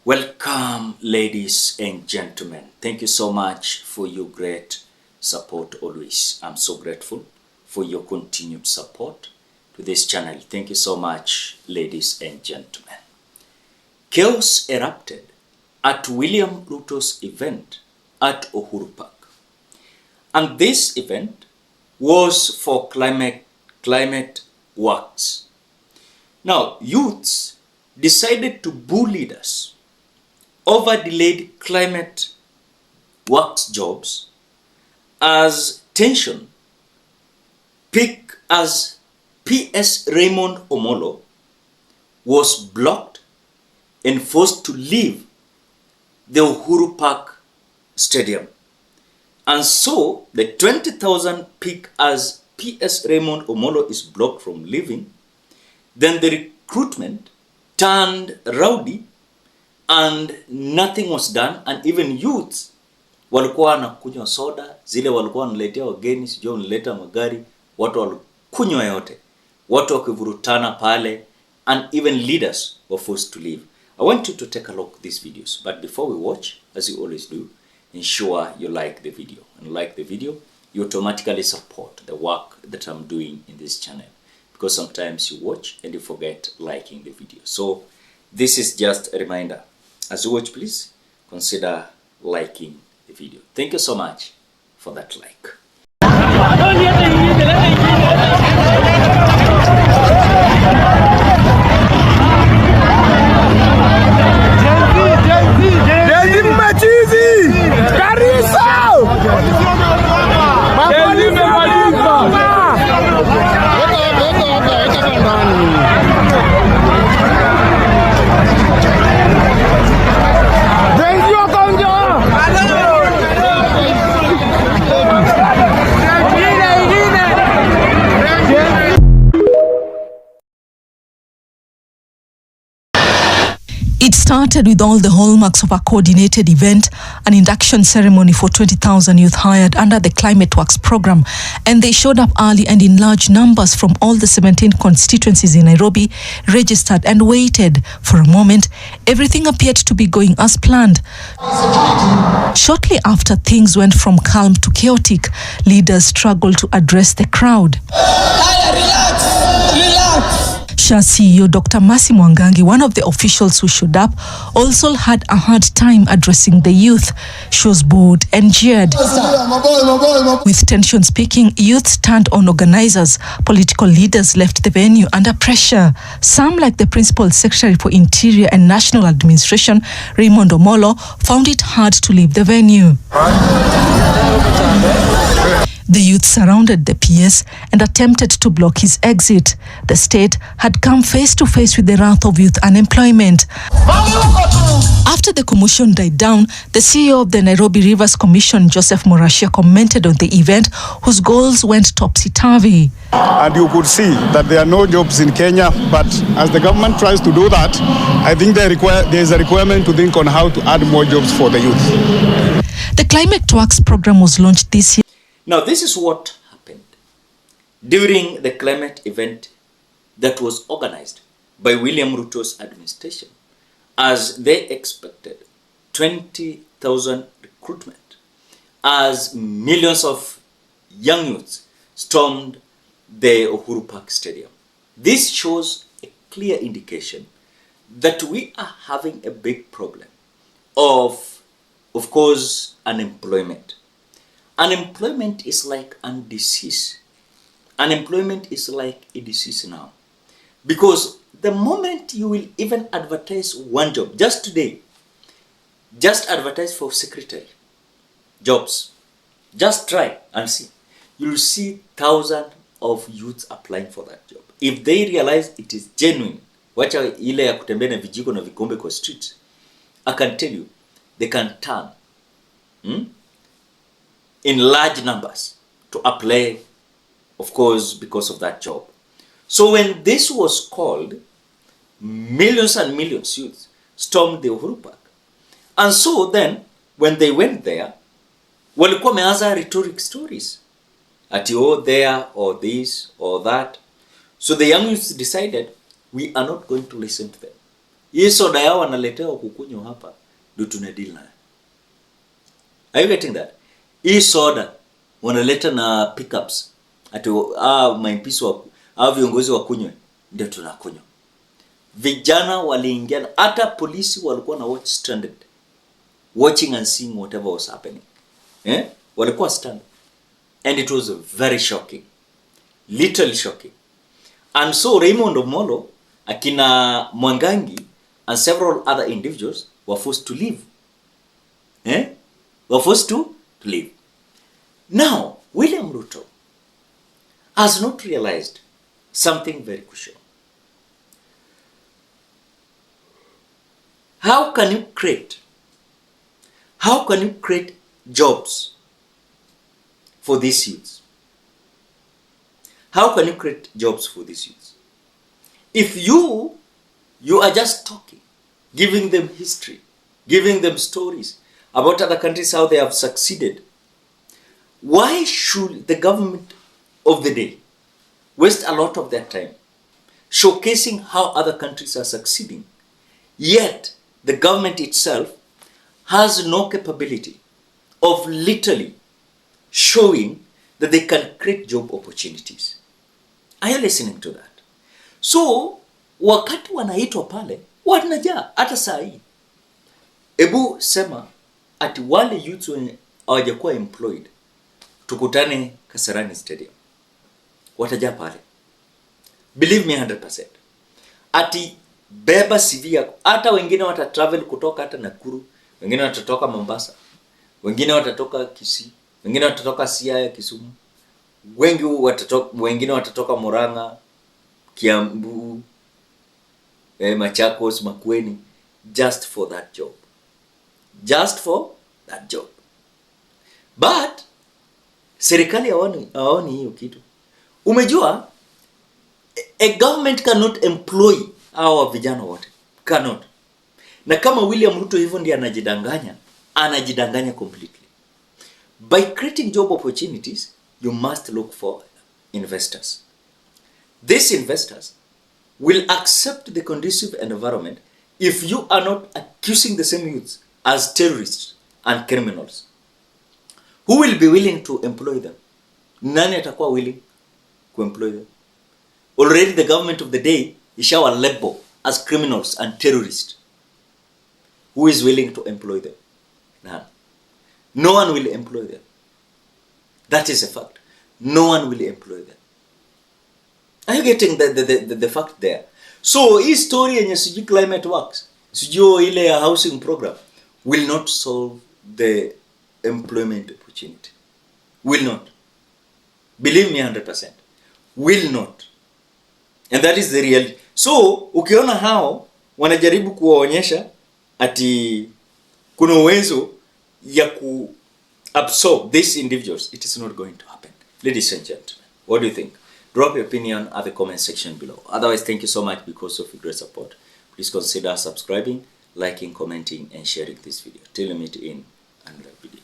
Welcome, ladies and gentlemen. Thank you so much for your great support always. I'm so grateful for your continued support to this channel. Thank you so much, ladies and gentlemen. Chaos erupted at William Ruto's event at Uhuru Park. And this event was for climate works. Now, youths decided to boo leaders over delayed climate works jobs as tension peaked as PS Raymond Omolo was blocked and forced to leave the Uhuru Park Stadium. And so the 20,000 peak as PS Raymond Omolo is blocked from leaving, then the recruitment turned rowdy and nothing was done, and even youths walikuwa wanakunywa soda, zile walikuwa wanaletea wageni, sijui wanaleta magari, watu walikunywa yote, watu wakivurutana pale, and even leaders were forced to leave. I want you to take a look at these videos, but before we watch, as you always do, ensure you like the video. And like the video, you automatically support the work that I'm doing in this channel, because sometimes you watch and you forget liking the video. So this is just a reminder. As you watch, please consider liking the video. Thank you so much for that like. It started with all the hallmarks of a coordinated event, an induction ceremony for 20,000 youth hired under the Climate Works program, and they showed up early and in large numbers from all the 17 constituencies in Nairobi, registered and waited. For a moment, everything appeared to be going as planned. Shortly after, things went from calm to chaotic. Leaders struggled to address the crowd. Relax. CEO Dr. Mercy Mwangangi, one of the officials who showed up, also had a hard time addressing the youth. She was booed and jeered. With tension speaking, youth turned on organizers. Political leaders left the venue under pressure. Some, like the Principal Secretary for Interior and National Administration, Raymond Omolo, found it hard to leave the venue. The youth surrounded the PS and attempted to block his exit. The state had come face to face with the wrath of youth unemployment. After the commotion died down, the CEO of the Nairobi Rivers Commission, Joseph Morashia, commented on the event, whose goals went topsy-turvy. And you could see that there are no jobs in Kenya, but as the government tries to do that, I think there is a requirement to think on how to add more jobs for the youth. The Climate Works program was launched this year. Now, this is what happened during the climate event that was organized by William Ruto's administration, as they expected 20,000 recruitment, as millions of young youths stormed the Uhuru Park Stadium. This shows a clear indication that we are having a big problem of course, unemployment. Unemployment is like a disease. Unemployment is like a disease now. Because the moment you will even advertise one job, just today, just advertise for secretary jobs. Just try and see. You'll see thousands of youths applying for that job. If they realize it is genuine, wacha ile ya kutembea na vijiko na vikombe kwa streets, I can tell you, they can turn in large numbers to apply, of course, because of that job. So when this was called, millions and millions of youths stormed the Uhuru Park. And so then, when they went there, walikuwa meanza rhetoric stories. Ati oh there, or this, or that. So the young youths decided, we are not going to listen to them. Hii soda yao wanaletewa kukunywa hapa, ndio tunadeal nayo. Are you getting that? Hii soda wanaleta na pickups. Ati maimpisu wa viongozi wakunywe, ndio tunakunywa. Vijana waliingia, hata polisi walikuwa na watch stranded, watching and seeing whatever was happening. Walikuwa stranded. And it was very shocking. Literally shocking. And so Raymond Omolo, akina Mwangangi, and several other individuals were forced to leave. Were forced to leave. Now, William Ruto has not realized something very crucial. How can you create jobs for these youths? How can you create jobs for these youths? If you are just talking, giving them history, giving them stories about other countries, how they have succeeded, why should the government of the day waste a lot of their time showcasing how other countries are succeeding, yet the government itself has no capability of literally showing that they can create job opportunities? Are you listening to that? So, wakati wanaitwa pale, wanajaa hata saa hii. Ebu sema ati wale youths wenye hawajakuwa employed, tukutane Kasarani Stadium. Watajaa pale. Believe me 100%. Ati beba CV yako. Hata wengine watatravel kutoka hata Nakuru, wengine watatoka Mombasa, wengine watatoka Kisii, wengine watatoka Siaya, Kisumu, wengine watatoka Murang'a, Kiambu, Machakos, Makueni, just for that job. Just for that job. But serikali haoni hiyo kitu. Umejua, a government cannot employ hawa vijana wote. Cannot. Na kama William Ruto hivyo ndiye anajidanganya completely. By creating job opportunities, you must look for investors. These investors will accept the conducive environment if you are not accusing the same youths as terrorists and criminals. Who will be willing to employ them? Nani atakuwa willing to employ them? Already the government of the day is our label as criminals and terrorists. Who is willing to employ them? None. No one will employ them. That is a fact. No one will employ them. Are you getting the fact there? So, hii story yenye sijui climate works, sijui ile housing program, will not solve the employment opportunity. Will not. Believe me 100%. Will not. And that is the reality. So, ukiona hao wanajaribu kuwaonyesha ati kuna uwezo ya ku absorb these individuals, it is not going to happen. Ladies and gentlemen, what do you think? Drop your opinion at the comment section below. Otherwise, thank you so much because of your great support. Please consider subscribing, liking, commenting, and sharing this video. Till we meet in another video.